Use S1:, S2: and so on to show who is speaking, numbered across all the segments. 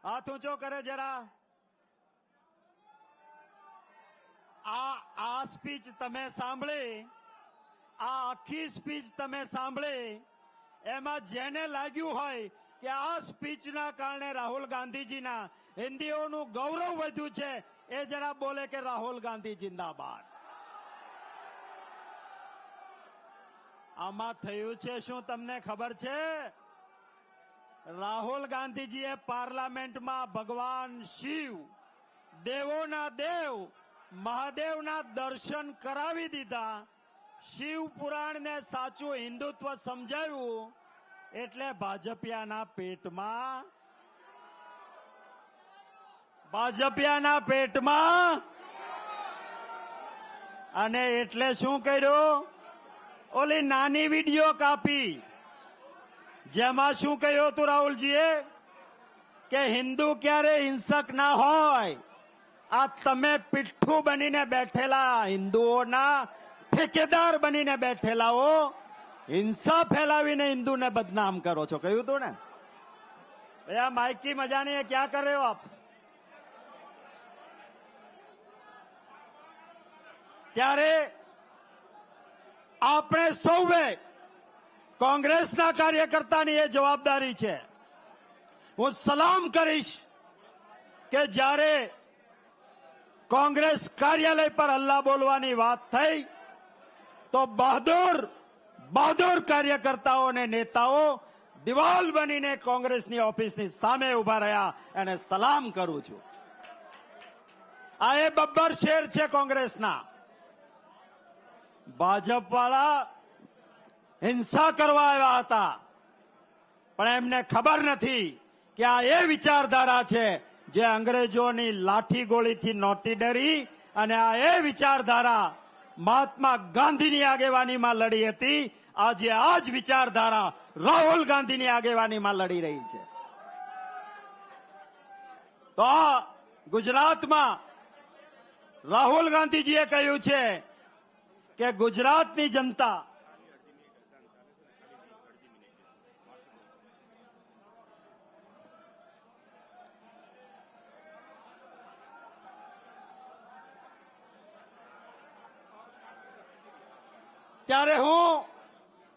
S1: हाथ ऊंचो करे जरा। आ स्पीच तमे सांभळी, आ आखी स्पीच तमे सांभळी, एमां जेने लाग्યું હોય કે આ સ્પીચના કારણે રાહુલ ગાંધીજીના હિન્દીઓનું ગૌરવ વધ્યું છે, એ જરા બોલે કે રાહુલ ગાંધી જિંદાબાદ। આમાં થયું છે શું તમને ખબર છે? રાહુલ ગાંધીજીએ પાર્લામેન્ટમાં ભગવાન શિવ, દેવોના દેવ મહાદેવના દર્શન કરાવી દીધા। શિવ પુરાણને સાચું હિન્દુત્વ સમજાવ્યું એટલે ભાજપિયાના પેટમાં અને એટલે શું કર્યું? ઓલી નાની વિડીયો કાપી, જેમાં શું કહ્યું હતું રાહુલજીએ કે હિન્દુ ક્યારે હિંસક ના હોય। આ તમે પીઠ્ઠું બનીને બેઠેલા હિન્દુઓના ठेकेदार बनीने बैठेला हो, हिंसा फैलावीने हिंदू ने बदनाम करो छो। कहू तो ने भैया माइक की मजा नहीं है, क्या कर रहे हो आप? त्यारे आपणे सौवे कांग्रेसना कार्यकर्तानी ये जवाबदारी छे। हूँ सलाम करीश के जारे कांग्रेस कार्यालय पर हल्ला बोलवानी वात थई तो बहादुर कार्यकर्ताओं ने नेताओं दिवाल बनीने कांग्रेसनी ऑफिसनी सामे उभा रह्या एने सलाम करूं छुं। आ ए बब्बर शेर छे कांग्रेसना। भाजपवाळा हिंसा करवा आव्या हता, पण एमने खबर नथी के आ ए विचारधारा छे जे अंग्रेजोनी लाठी गोळीथी नहोती डरी, अने आ ए विचारधारा महात्मा गांधीनी आगेवानीमां लड़ी हती। આજે આ જ વિચારધારા રાહુલ ગાંધીની આગેવાનીમાં લડી રહી છે। તો આ ગુજરાતમાં રાહુલ ગાંધીજીએ કહ્યું છે કે ગુજરાતની જનતા ત્યારે હું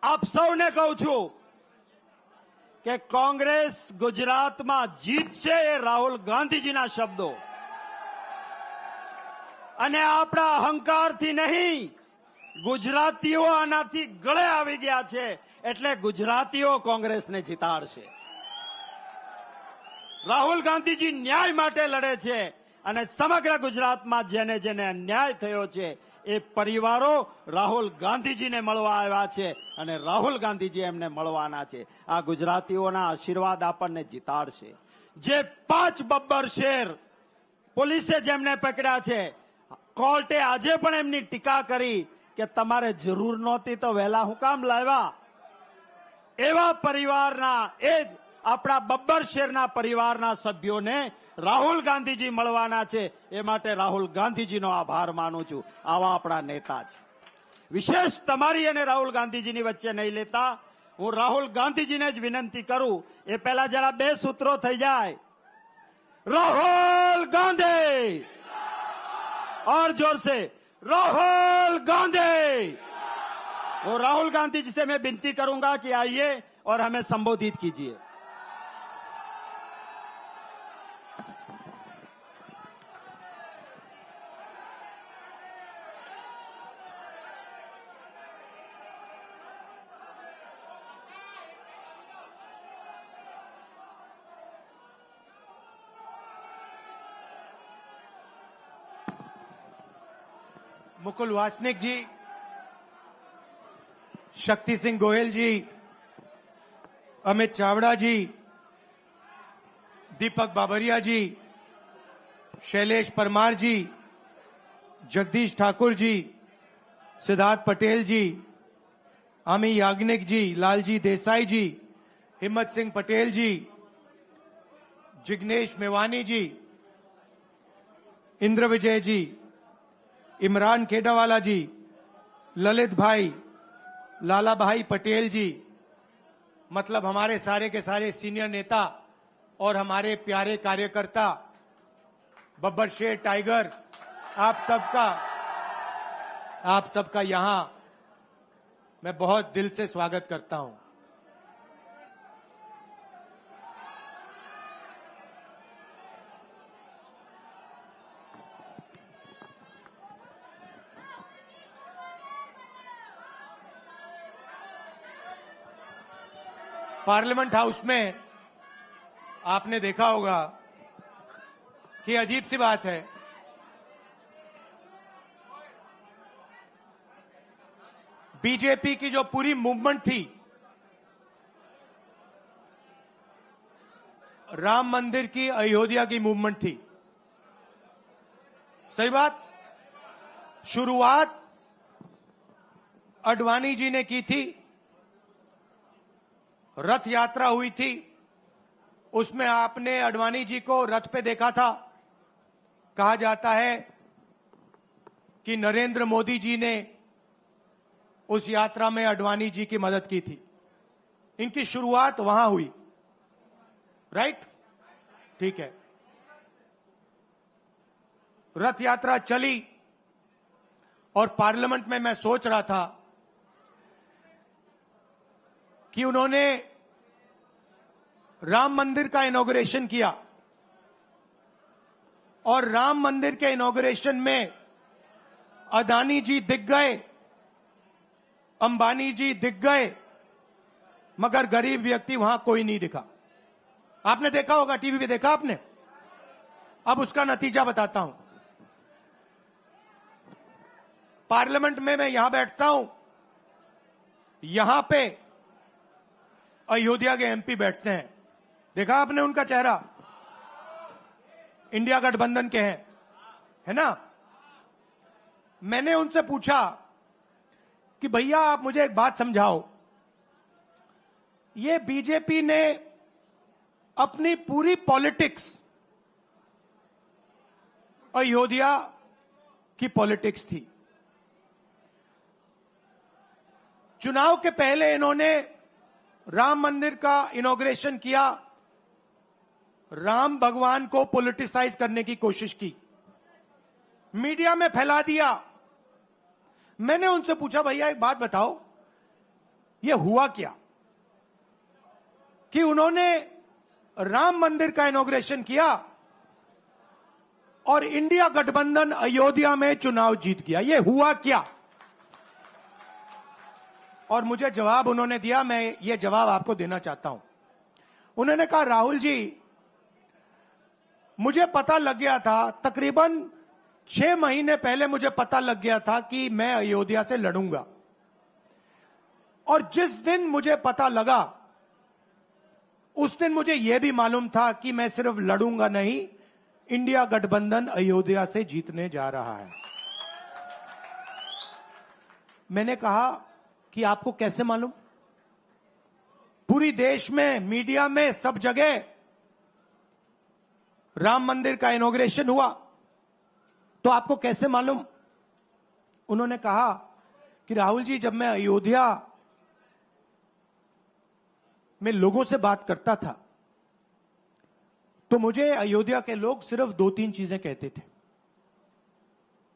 S1: આપ સૌને કહું છું કે કોંગ્રેસ ગુજરાતમાં જીતશે, એ રાહુલ ગાંધીજીના શબ્દો અને આપણા અહંકારથી નહીં, ગુજરાતીઓ આનાથી ગળે આવી ગયા છે એટલે ગુજરાતીઓ કોંગ્રેસને જીતાડશે। રાહુલ ગાંધીજી ન્યાય માટે લડે છે અને સમગ્ર ગુજરાતમાં જેને જેને અન્યાય થયો છે એ પરિવારો રાહુલ ગાંધીજીને મળવા આવ્યા છે અને રાહુલ ગાંધીજી એમને મળવાના છે। આ ગુજરાતીઓના આશીર્વાદ આપણને જીતાડશે। જે 5 બબ્બર શેર પોલીસે જેમને પકડ્યા છે, કોર્ટે આજે પણ એમની ટીકા કરી કે તમારે જરૂર નહોતી તો વહેલા હું કામ લાવ્યા। એવા પરિવારના એ જ આપણા બબ્બર શેરના પરિવારના સભ્યોને રાહુલ ગાંધીજી મળવાના છે, એ માટે રાહુલ ગાંધીજીનો આભાર માનું છું। આવા આપણા નેતા છે। વિશેષ તમારી અને રાહુલ ગાંધીજીની વચ્ચે નહીં લેતા હું રાહુલ ગાંધીજીને જ વિનંતી કરું। એ પહેલા જરા 2 સૂત્રો થઈ જાય। राहुल गांधी और जोर से राहुल गांधी। और राहुल गांधी जी से मैं विनती करूंगा कि आइए और हमें संबोधित कीजिए।
S2: मुकुल वासनिक जी, शक्ति सिंह गोयल जी, अमित चावड़ा जी, दीपक बाबरिया जी, शैलेश परमार जी, जगदीश ठाकुर जी, सिद्धार्थ पटेल जी, आमी याग्निक जी, लालजी देसाई जी, हिम्मत सिंह पटेल जी, जिग्नेश मेवानी जी, इंद्र विजय जी, इमरान खेडावाला जी, ललित भाई, लाला भाई पटेल जी, मतलब हमारे सारे के सारे सीनियर नेता और हमारे प्यारे कार्यकर्ता बब्बर शेर टाइगर, आप सबका यहां मैं बहुत दिल से स्वागत करता हूं। पार्लियामेंट हाउस में आपने देखा होगा कि अजीब सी बात है, बीजेपी की जो पूरी मूवमेंट थी राम मंदिर की, अयोध्या की मूवमेंट थी। सही बात। शुरुआत अडवाणी जी ने की थी, रथ यात्रा हुई थी, उसमें आपने अडवाणी जी को रथ पे देखा था। कहा जाता है कि नरेंद्र मोदी जी ने उस यात्रा में अडवाणी जी की मदद की थी। इनकी शुरुआत वहां हुई, राइट? ठीक है। रथ यात्रा चली और पार्लियामेंट में मैं सोच रहा था कि उन्होंने राम मंदिर का इनॉग्रेशन किया और राम मंदिर के इनॉग्रेशन में अदानी जी दिख गए, अंबानी जी दिख गए, मगर गरीब व्यक्ति वहां कोई नहीं दिखा। आपने देखा होगा, टीवी पे देखा आपने। अब उसका नतीजा बताता हूं। पार्लियामेंट में मैं यहां बैठता हूं, यहां पे अयोध्या के एमपी बैठते हैं। देखा आपने उनका चेहरा? इंडिया गठबंधन के हैं, है ना? मैंने उनसे पूछा कि भैया आप मुझे एक बात समझाओ, ये बीजेपी ने अपनी पूरी पॉलिटिक्स अयोध्या की पॉलिटिक्स थी। चुनाव के पहले इन्होंने राम मंदिर का इनॉग्रेशन किया, राम भगवान को पॉलिटिसाइज करने की कोशिश की, मीडिया में फैला दिया। मैंने उनसे पूछा भैया एक बात बताओ, यह हुआ क्या कि उन्होंने राम मंदिर का इनॉग्रेशन किया और इंडिया गठबंधन अयोध्या में चुनाव जीत गया? यह हुआ क्या? और मुझे जवाब उन्होंने दिया, मैं ये जवाब आपको देना चाहता हूं। उन्होंने कहा राहुल जी, मुझे पता लग गया था, तकरीबन 6 महीने पहले मुझे पता लग गया था कि मैं अयोध्या से लड़ूंगा, और जिस दिन मुझे पता लगा उस दिन मुझे यह भी मालूम था कि मैं सिर्फ लड़ूंगा नहीं, इंडिया गठबंधन अयोध्या से जीतने जा रहा है। मैंने कहा कि आपको कैसे मालूम? पूरी देश में, मीडिया में, सब जगह राम मंदिर का इनॉग्रेशन हुआ, तो आपको कैसे मालूम? उन्होंने कहा कि राहुल जी, जब मैं अयोध्या में लोगों से बात करता था तो मुझे अयोध्या के लोग सिर्फ 2-3 चीजें कहते थे।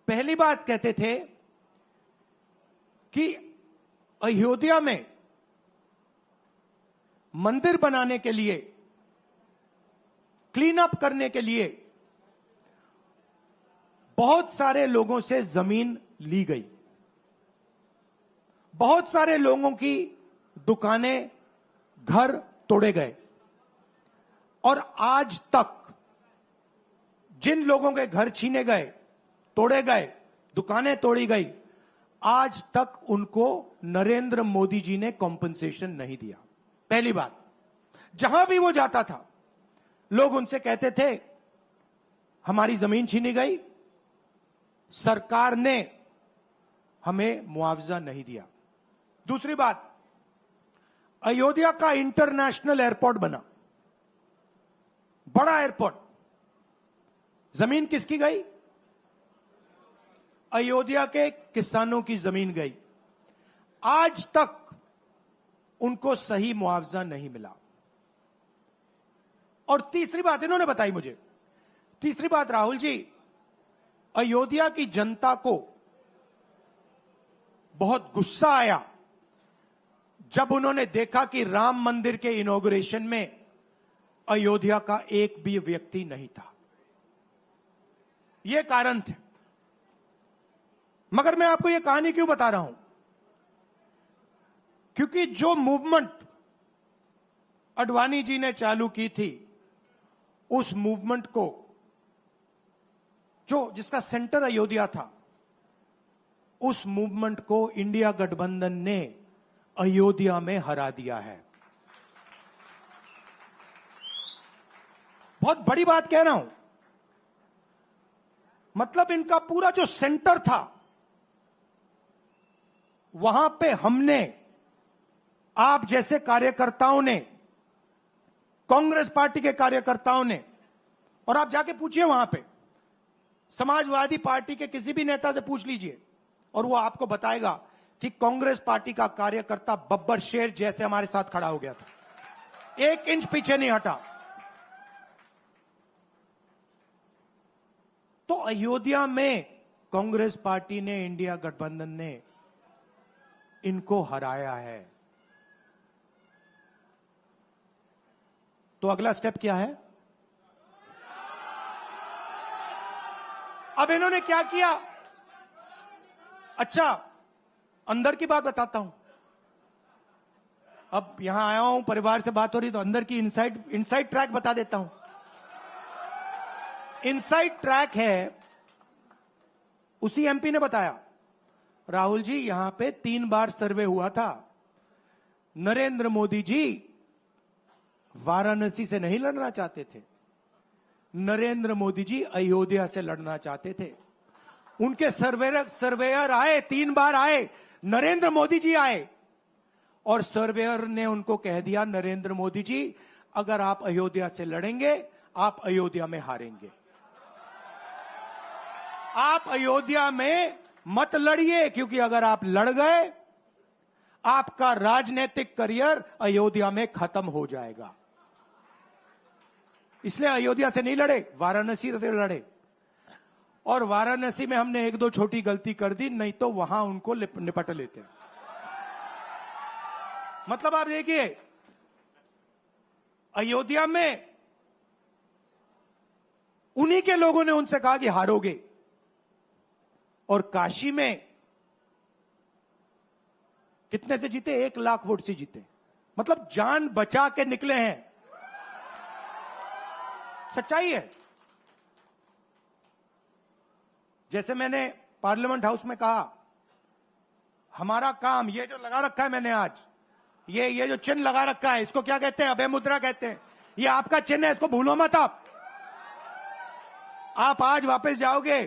S2: पहली बात कहते थे कि अयोध्या में मंदिर बनाने के लिए, क्लीन अप करने के लिए बहुत सारे लोगों से जमीन ली गई, बहुत सारे लोगों की दुकानें, घर तोड़े गए, और आज तक जिन लोगों के घर छीने गए, तोड़े गए, दुकानें तोड़ी गई, आज तक उनको नरेंद्र मोदी जी ने कॉम्पनसेशन नहीं दिया। पहली बात। जहां भी वो जाता था लोग उनसे कहते थे हमारी जमीन छीनी गई, सरकार ने हमें मुआवजा नहीं दिया। दूसरी बात, अयोध्या का इंटरनेशनल एयरपोर्ट बना, बड़ा एयरपोर्ट, जमीन किसकी गई? अयोध्या के किसानों की जमीन गई। आज तक उनको सही मुआवजा नहीं मिला। और तीसरी बात इन्होंने बताई मुझे, तीसरी बात राहुल जी, अयोध्या की जनता को बहुत गुस्सा आया जब उन्होंने देखा कि राम मंदिर के इनॉग्रेशन में अयोध्या का एक भी व्यक्ति नहीं था। यह कारण थे। मगर मैं आपको यह कहानी क्यों बता रहा हूं? क्योंकि जो मूवमेंट अडवाणी जी ने चालू की थी, उस मूवमेंट को, जिसका सेंटर अयोध्या था, उस मूवमेंट को इंडिया गठबंधन ने अयोध्या में हरा दिया है। बहुत बड़ी बात कह रहा हूं। मतलब इनका पूरा जो सेंटर था, वहां पे हमने, आप जैसे कार्यकर्ताओं ने, कांग्रेस पार्टी के कार्यकर्ताओं ने, और आप जाके पूछिए वहां पे समाजवादी पार्टी के किसी भी नेता से पूछ लीजिए और वो आपको बताएगा कि कांग्रेस पार्टी का कार्यकर्ता बब्बर शेर जैसे हमारे साथ खड़ा हो गया था, 1 इंच पीछे नहीं हटा। तो अयोध्या में कांग्रेस पार्टी ने, इंडिया गठबंधन ने इनको हराया है। तो अगला स्टेप क्या है? अब इन्होंने क्या किया? अच्छा, अंदर की बात बताता हूं। अब यहां आया हूं, परिवार से बात हो रही, तो अंदर की इनसाइड ट्रैक बता देता हूं। इनसाइड ट्रैक है, उसी एमपी ने बताया, राहुल जी यहां पे 3 बार सर्वे हुआ था। नरेंद्र मोदी जी वाराणसी से नहीं लड़ना चाहते थे, नरेंद्र मोदी जी अयोध्या से लड़ना चाहते थे। उनके सर्वेयर आए, 3 बार आए, नरेंद्र मोदी जी आए, और सर्वेयर ने उनको कह दिया, नरेंद्र मोदी जी अगर आप अयोध्या से लड़ेंगे, आप अयोध्या में हारेंगे। आप अयोध्या में मत लड़िए, क्योंकि अगर आप लड़ गए, आपका राजनीतिक करियर अयोध्या में खत्म हो जाएगा। इसलिए अयोध्या से नहीं लड़े, वाराणसी से लड़े। और वाराणसी में हमने 1-2 छोटी गलती कर दी, नहीं तो वहां उनको निपट लेते। मतलब आप देखिए, अयोध्या में उन्हीं के लोगों ने उनसे कहा कि हारोगे, और काशी में कितने से जीते? 1 लाख वोट से जीते। मतलब जान बचा के निकले हैं। सच्चाई है। जैसे मैंने पार्लियामेंट हाउस में कहा, हमारा काम, ये जो लगा रखा है मैंने आज, ये जो चिन्ह लगा रखा है, इसको क्या कहते हैं? अभय मुद्रा कहते हैं। ये आपका चिन्ह है, इसको भूलो मत। आप आज वापस जाओगे,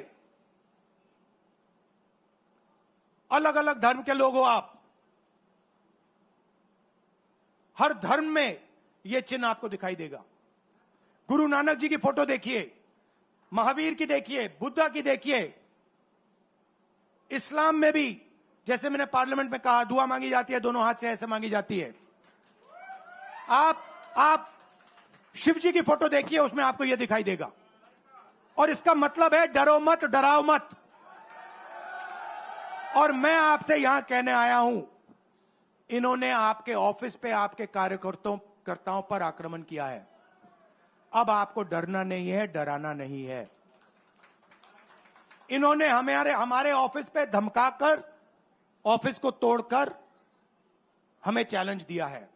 S2: अलग अलग धर्म के लोग हो आप, हर धर्म में यह चिन्ह आपको दिखाई देगा। गुरु नानक जी की फोटो देखिए, महावीर की देखिए, बुद्धा की देखिए। इस्लाम में भी, जैसे मैंने पार्लियामेंट में कहा, दुआ मांगी जाती है, दोनों हाथ से ऐसे मांगी जाती है। आप शिव जी की फोटो देखिए, उसमें आपको यह दिखाई देगा। और इसका मतलब है डरो मत, डराओ मत। और मैं आपसे यहां कहने आया हूं, इन्होंने आपके ऑफिस पे, आपके कार्यकर्ताओं पर आक्रमण किया है। अब आपको डरना नहीं है, डराना नहीं है। इन्होंने हमारे ऑफिस पे धमकाकर, ऑफिस को तोड़कर हमें चैलेंज दिया है।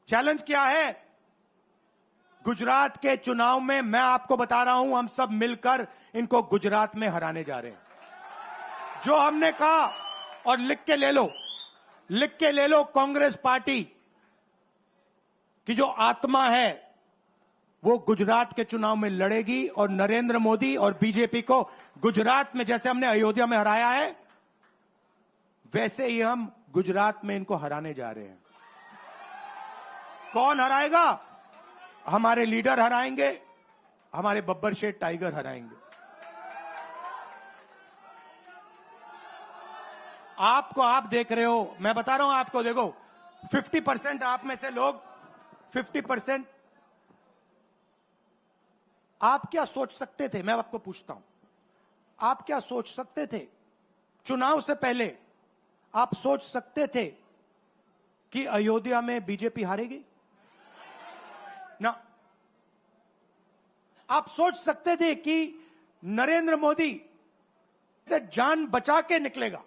S2: चैलेंज क्या है? गुजरात के चुनाव में मैं आपको बता रहा हूं, हम सब मिलकर इनको गुजरात में हराने जा रहे हैं। जो हमने कहा, और लिख के ले लो, कांग्रेस पार्टी की जो आत्मा है वो गुजरात के चुनाव में लड़ेगी, और नरेंद्र मोदी और बीजेपी को गुजरात में, जैसे हमने अयोध्या में हराया है, वैसे ही हम गुजरात में इनको हराने जा रहे हैं। कौन हराएगा? हमारे लीडर हराएंगे, हमारे बब्बर शेर टाइगर हराएंगे। आप देख रहे हो, मैं बता रहा हूं आपको, देखो 50% आप में से लोग, 50% आप क्या सोच सकते थे, मैं आपको पूछता हूं, आप क्या सोच सकते थे चुनाव से पहले? आप सोच सकते थे कि अयोध्या में बीजेपी हारेगी ना? आप सोच सकते थे कि नरेंद्र मोदी से जान बचा के निकलेगा,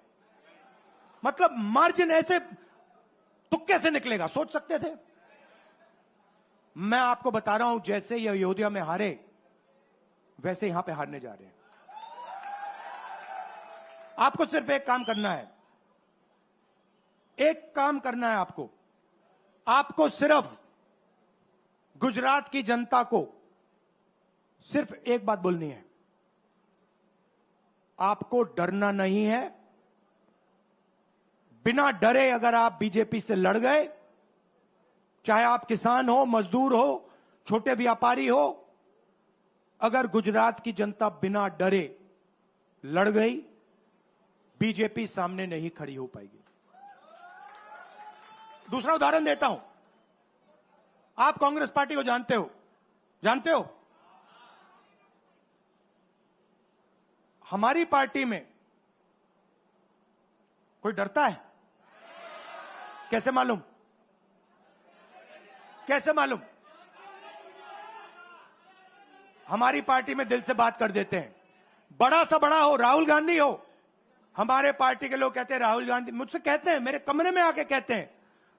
S2: मतलब मार्जिन ऐसे तुक्के से निकलेगा, सोच सकते थे? मैं आपको बता रहा हूं, जैसे ये अयोध्या में हारे वैसे यहां पे हारने जा रहे हैं। आपको सिर्फ एक काम करना है, एक काम करना है आपको। आपको सिर्फ गुजरात की जनता को सिर्फ एक बात बोलनी है, आपको डरना नहीं है। बिना डरे अगर आप बीजेपी से लड़ गए, चाहे आप किसान हो, मजदूर हो, छोटे व्यापारी हो, अगर गुजरात की जनता बिना डरे लड़ गई, बीजेपी सामने नहीं खड़ी हो पाएगी। दूसरा उदाहरण देता हूं, आप कांग्रेस पार्टी को जानते हो, जानते हो? हमारी पार्टी में कोई डरता है? कैसे मालूम? कैसे मालूम? हमारी पार्टी में दिल से बात कर देते हैं। बड़ा सा बड़ा हो, राहुल गांधी हो, हमारे पार्टी के लोग कहते हैं राहुल गांधी, मुझसे कहते हैं, मेरे कमरे में आके कहते हैं,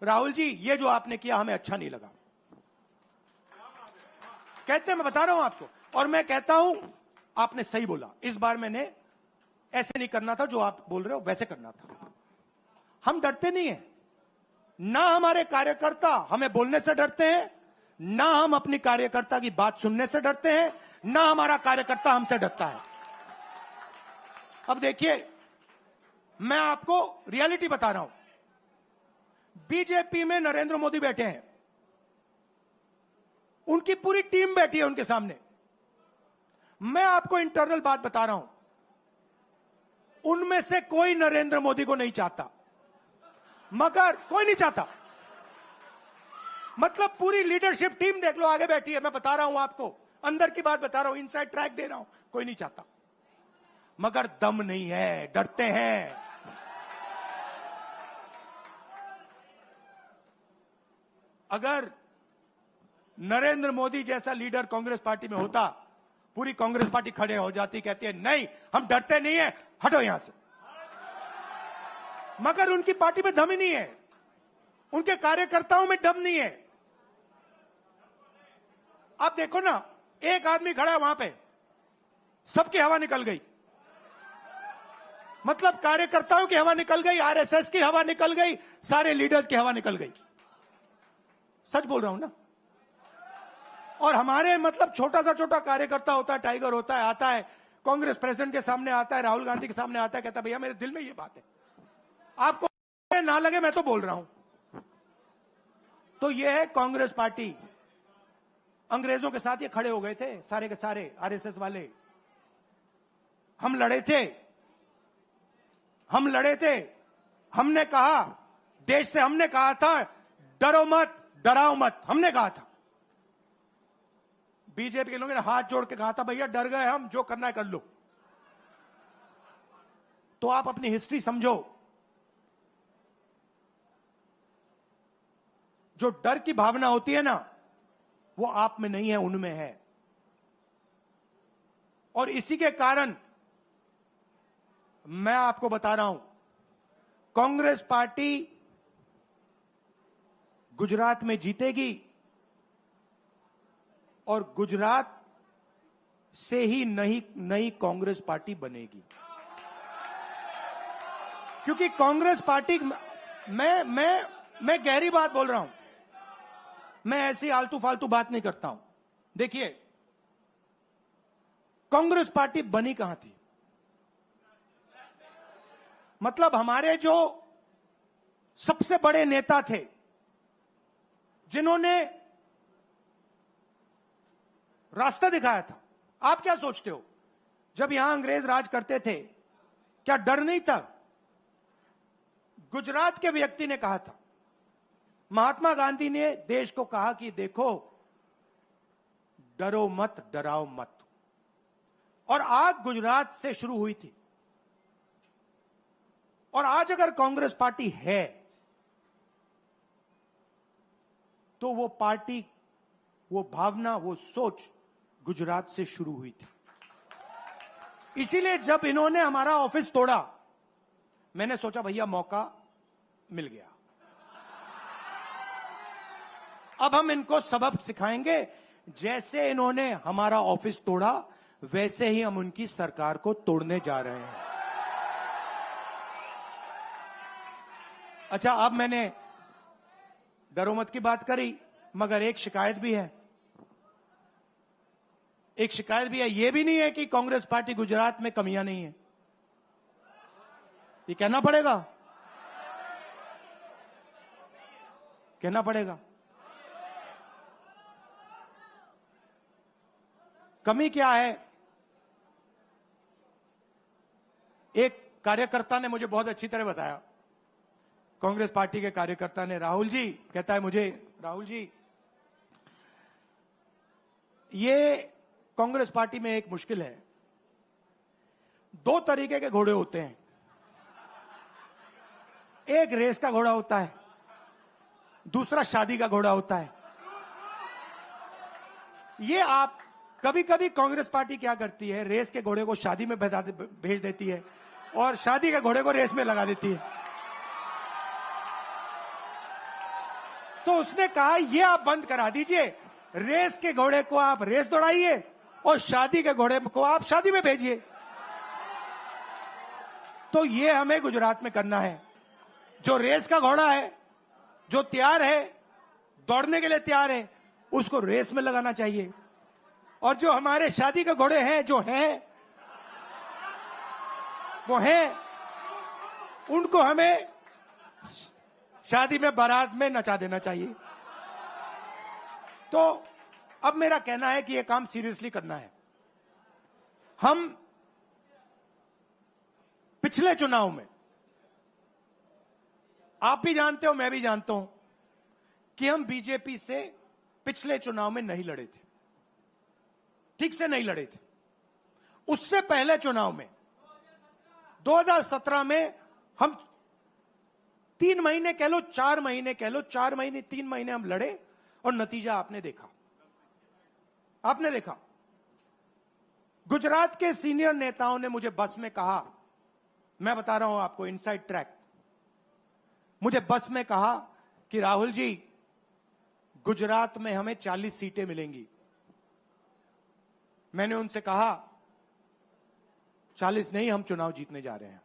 S2: राहुल जी ये जो आपने किया हमें अच्छा नहीं लगा। कहते हैं, मैं बता रहा हूं आपको, और मैं कहता हूं आपने सही बोला, इस बार मैंने ऐसे नहीं करना था, जो आप बोल रहे हो वैसे करना था। हम डरते नहीं है, ना हमारे कार्यकर्ता हमें बोलने से डरते हैं, ना हम अपनी कार्यकर्ता की बात सुनने से डरते हैं, ना हमारा कार्यकर्ता हमसे डरता है। अब देखिए, मैं आपको रियलिटी बता रहा हूं। बीजेपी में नरेंद्र मोदी बैठे हैं, उनकी पूरी टीम बैठी है उनके सामने। मैं आपको इंटरनल बात बता रहा हूं, उनमें से कोई नरेंद्र मोदी को नहीं चाहता, मगर कोई नहीं चाहता, मतलब पूरी लीडरशिप टीम देख लो, आगे बैठी है। मैं बता रहा हूं आपको, अंदर की बात बता रहा हूं, इनसाइड ट्रैक दे रहा हूं, कोई नहीं चाहता, मगर दम नहीं है, डरते हैं। अगर नरेंद्र मोदी जैसा लीडर कांग्रेस पार्टी में होता, पूरी कांग्रेस पार्टी खड़े हो जाती, कहती है नहीं हम डरते नहीं है, हटो यहां से। मगर उनकी पार्टी में दम ही नहीं है, उनके कार्यकर्ताओं में दम नहीं है। आप देखो ना, एक आदमी खड़ा है वहां पे, सबकी हवा निकल गई, मतलब कार्यकर्ताओं की हवा निकल गई, आरएसएस की हवा निकल गई, सारे लीडर्स की हवा निकल गई। सच बोल रहा हूं ना। और हमारे मतलब छोटा सा छोटा कार्यकर्ता होता है, टाइगर होता है, आता है कांग्रेस प्रेसिडेंट के सामने, आता है राहुल गांधी के सामने, आता है, कहता है भैया मेरे दिल में ये बात है, आपको ना लगे मैं तो बोल रहा हूं। तो ये है कांग्रेस पार्टी। अंग्रेजों के साथ ये खड़े हो गए थे सारे के सारे आरएसएस वाले। हम लड़े थे, हम लड़े थे, हमने कहा, देश से हमने कहा था डरो मत, डराओ मत, हमने कहा था। बीजेपी के लोगों ने हाथ जोड़ के कहा था भैया डर गए हम, जो करना है कर लो। तो आप अपनी हिस्ट्री समझो, जो डर की भावना होती है ना, वो आप में नहीं है, उनमें है। और इसी के कारण मैं आपको बता रहा हूं, कांग्रेस पार्टी गुजरात में जीतेगी और गुजरात से ही नई कांग्रेस पार्टी बनेगी। क्योंकि कांग्रेस पार्टी, मैं गहरी बात बोल रहा हूं, मैं ऐसी आलतू फालतू बात नहीं करता हूं। देखिए, कांग्रेस पार्टी बनी कहां थी? मतलब हमारे जो सबसे बड़े नेता थे, जिन्होंने रास्ता दिखाया था। आप क्या सोचते हो, जब यहां अंग्रेज राज करते थे, क्या डर नहीं था? गुजरात के व्यक्ति ने कहा था, महात्मा गांधी ने देश को कहा कि देखो, डरो मत, डराओ मत। और आग गुजरात से शुरू हुई थी। और आज अगर कांग्रेस पार्टी है तो वो पार्टी, वो भावना, वो सोच गुजरात से शुरू हुई थी। इसीलिए जब इन्होंने हमारा ऑफिस तोड़ा, मैंने सोचा भैया मौका मिल गया, अब हम इनको सबक सिखाएंगे। जैसे इन्होंने हमारा ऑफिस तोड़ा, वैसे ही हम उनकी सरकार को तोड़ने जा रहे हैं। अच्छा, अब मैंने डरो मत की बात करी, मगर एक शिकायत भी है। एक शिकायत भी है। यह भी नहीं है कि कांग्रेस पार्टी गुजरात में कमियां नहीं है, ये कहना पड़ेगा, कहना पड़ेगा। कमी क्या है? एक कार्यकर्ता ने मुझे बहुत अच्छी तरह बताया, कांग्रेस पार्टी के कार्यकर्ता ने, राहुल जी, कहता है मुझे, राहुल जी, ये कांग्रेस पार्टी में एक मुश्किल है, दो तरीके के घोड़े होते हैं। एक रेस का घोड़ा होता है, दूसरा शादी का घोड़ा होता है। ये आप कभी कभी कांग्रेस पार्टी क्या करती है, रेस के घोड़े को शादी में भेज देती है और शादी के घोड़े को रेस में लगा देती है। तो उसने कहा ये आप बंद करा दीजिए, रेस के घोड़े को आप रेस दौड़ाइए और शादी के घोड़े को आप शादी में भेजिए। तो ये हमें गुजरात में करना है। जो रेस का घोड़ा है, जो तैयार है, दौड़ने के लिए तैयार है, उसको रेस में लगाना चाहिए। और जो हमारे शादी के घोड़े हैं, जो हैं, वो हैं, उनको हमें शादी में, बारात में नचा देना चाहिए। तो अब मेरा कहना है कि यह काम सीरियसली करना है। हम पिछले चुनाव में, आप भी जानते हो, मैं भी जानता हूं कि हम बीजेपी से पिछले चुनाव में नहीं लड़े थे, ठीक से नहीं लड़े थे। उससे पहले चुनाव में 2017 में हम 3 महीने कह लो, 4 महीने कह लो, 4 महीने 3 महीने हम लड़े और नतीजा आपने देखा। आपने देखा, गुजरात के सीनियर नेताओं ने मुझे बस में कहा, मैं बता रहा हूं आपको इनसाइड ट्रैक, मुझे बस में कहा कि राहुल जी, गुजरात में हमें 40 सीटें मिलेंगी। मैंने उनसे कहा 40 नहीं, हम चुनाव जीतने जा रहे हैं।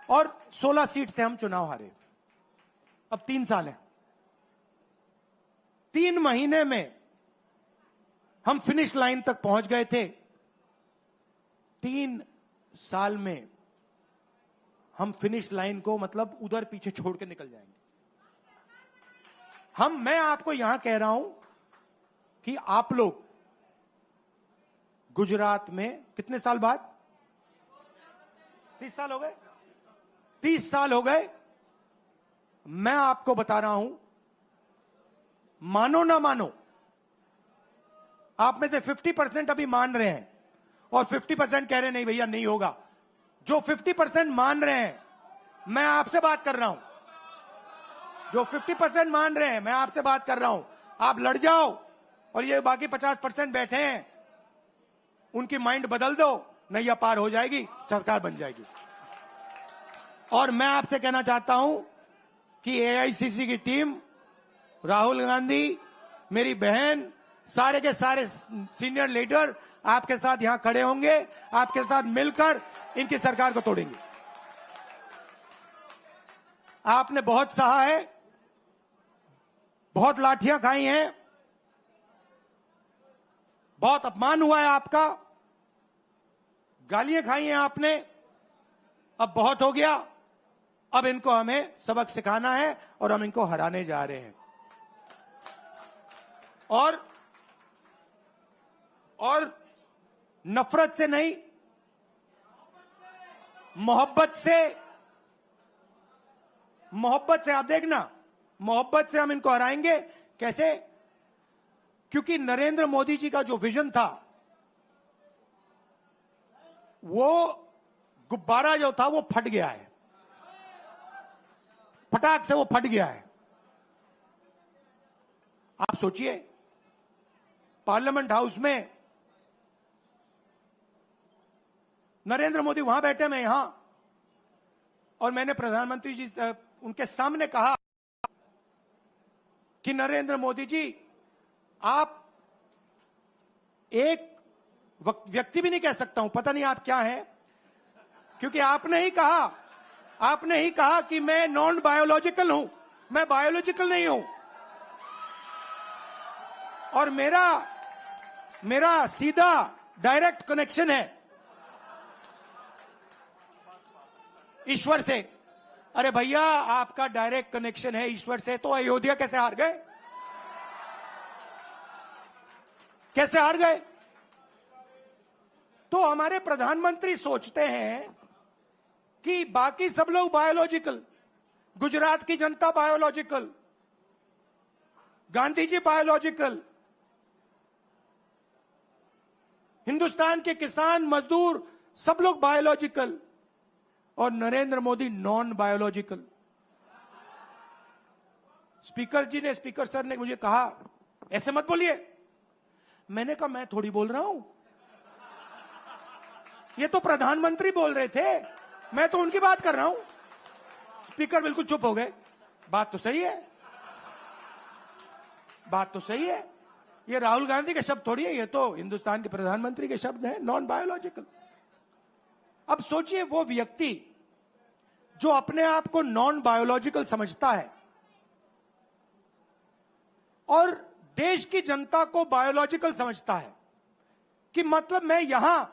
S2: और 16 सीट से हम चुनाव हारे। अब 3 साल है, 3 महीने में हम फिनिश लाइन तक पहुंच गए थे। 3 साल में हम फिनिश लाइन को मतलब उधर पीछे छोड़ के निकल जाएंगे। मैं आपको यहां कह रहा हूं कि आप लोग गुजरात में कितने साल बाद, 30 साल हो गए, 30 साल हो गए, मैं आपको बता रहा हूं, मानो ना मानो, आप में से 50% अभी मान रहे हैं और 50% कह रहे हैं नहीं भैया नहीं होगा। जो 50% मान रहे हैं, मैं आपसे बात कर रहा हूं, जो 50% मान रहे हैं, मैं आपसे बात कर रहा हूं, आप लड़ जाओ और ये बाकी 50% बैठे हैं, उनकी माइंड बदल दो, नैया पार हो जाएगी, सरकार बन जाएगी। और मैं आपसे कहना चाहता हूं कि एआईसीसी की टीम, राहुल गांधी, मेरी बहन, सारे के सारे सीनियर लीडर आपके साथ यहां खड़े होंगे, आपके साथ मिलकर इनकी सरकार को तोड़ेंगे। आपने बहुत सहा है, बहुत लाठियां खाई हैं, बहुत अपमान हुआ है आपका, गालियां खाई हैं आपने, अब बहुत हो गया। अब इनको हमें सबक सिखाना है और हम इनको हराने जा रहे हैं। और नफरत से नहीं, मोहब्बत से आप देखना, मोहब्बत से हम इनको हराएंगे। कैसे? क्योंकि नरेंद्र मोदी जी का जो विजन था, वो गुब्बारा जो था वो फट गया है, फटाक से वो फट गया है। आप सोचिए, पार्लियामेंट हाउस में नरेंद्र मोदी वहां बैठे, मैं यहां, और मैंने प्रधानमंत्री जी उनके सामने कहा कि नरेंद्र मोदी जी, आप एक व्यक्ति भी नहीं कह सकता हूं, पता नहीं आप क्या हैं, क्योंकि आपने ही कहा कि मैं नॉन बायोलॉजिकल हूं, मैं बायोलॉजिकल नहीं हूं, और मेरा सीधा डायरेक्ट कनेक्शन है ईश्वर से। अरे भैया, आपका डायरेक्ट कनेक्शन है ईश्वर से, तो अयोध्या कैसे हार गए? कैसे हार गए? तो हमारे प्रधानमंत्री सोचते हैं कि बाकी सब लोग बायोलॉजिकल, गुजरात की जनता बायोलॉजिकल, गांधी जी बायोलॉजिकल, हिंदुस्तान के किसान मजदूर सब लोग बायोलॉजिकल, और Narendra Modi non biological. Speaker sir ने मुझे कहा, ऐसे मत बोलिए। मैंने कहा, मैं थोड़ी बोल रहा हूं, ये तो प्रधानमंत्री बोल रहे थे, मैं तो उनकी बात कर रहा हूं। स्पीकर बिल्कुल चुप हो गए। बात तो सही है, बात तो सही है, ये राहुल गांधी के शब्द थोड़ी है, ये तो हिंदुस्तान के प्रधानमंत्री के शब्द हैं, नॉन बायोलॉजिकल। अब सोचिए, वो व्यक्ति जो अपने आप को नॉन बायोलॉजिकल समझता है और देश की जनता को बायोलॉजिकल समझता है, कि मतलब मैं यहां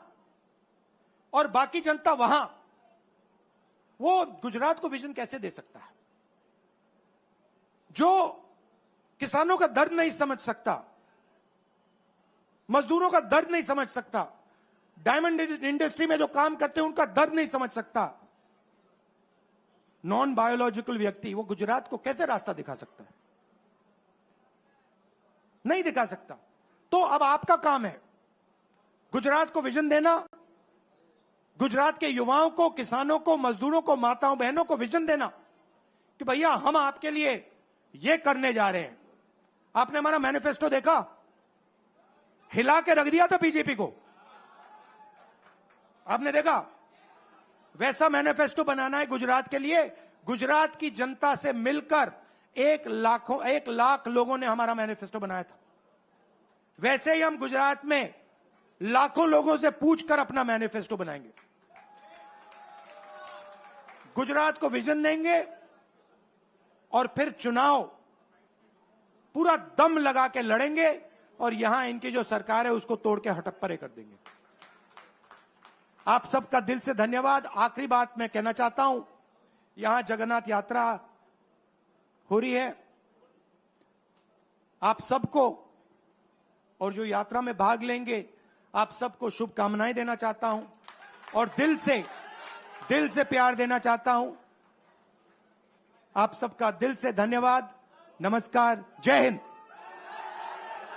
S2: और बाकी जनता वहां, वो गुजरात को विजन कैसे दे सकता है? जो किसानों का दर्द नहीं समझ सकता, मजदूरों का दर्द नहीं समझ सकता, डायमंड इंडस्ट्री में जो काम करते हैं उनका दर्द नहीं समझ सकता, नॉन बायोलॉजिकल व्यक्ति वो गुजरात को कैसे रास्ता दिखा सकता है? नहीं दिखा सकता। तो अब आपका काम है गुजरात को विजन देना, गुजरात के युवाओं को, किसानों को, मजदूरों को, माताओं बहनों को विजन देना कि भैया हम आपके लिए ये करने जा रहे हैं। आपने हमारा मैनिफेस्टो देखा, हिला के रख दिया था बीजेपी को, आपने देखा? वैसा मैनिफेस्टो बनाना है गुजरात के लिए। गुजरात की जनता से मिलकर 1 लाख लोगों ने हमारा मैनिफेस्टो बनाया था। वैसे ही हम गुजरात में लाखों लोगों से पूछकर अपना मैनिफेस्टो बनाएंगे, गुजरात को विजन देंगे, और फिर चुनाव पूरा दम लगा के लड़ेंगे, और यहां इनकी जो सरकार है उसको तोड़ के हटप्परे कर देंगे। आप सबका दिल से धन्यवाद। आखिरी बात मैं कहना चाहता हूं, यहां जगन्नाथ यात्रा हो रही है, आप सबको, और जो यात्रा में भाग लेंगे, आप सबको शुभकामनाएं देना चाहता हूं, और दिल से प्यार देना चाहता हूं। आप सबका दिल से धन्यवाद। नमस्कार, जय हिंद।